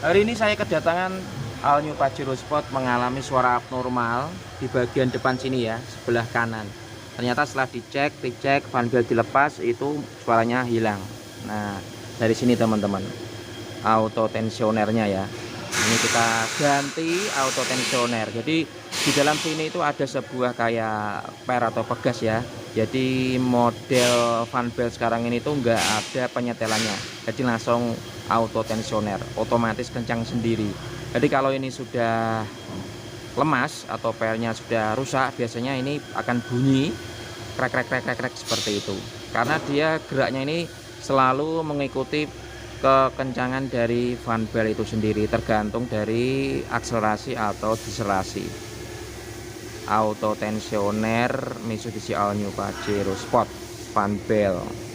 Hari ini saya kedatangan all new Pajero Sport mengalami suara abnormal di bagian depan sini ya, sebelah kanan. Ternyata setelah dicek fan belt dilepas itu suaranya hilang. Nah, dari sini teman-teman, auto tensionernya ya. Ini kita ganti auto tensioner. Jadi di dalam sini itu ada sebuah kayak per atau pegas ya. Jadi model fan belt sekarang ini tuh nggak ada penyetelannya. Jadi langsung auto tensioner, otomatis kencang sendiri. Jadi kalau ini sudah lemas atau pernya sudah rusak, biasanya ini akan bunyi krek krek krek krek krek seperti itu. Karena dia geraknya ini selalu mengikuti kekencangan dari fan belt itu sendiri, tergantung dari akselerasi atau deselerasi. Auto tensioner Mitsubishi All New Pajero Sport fan belt.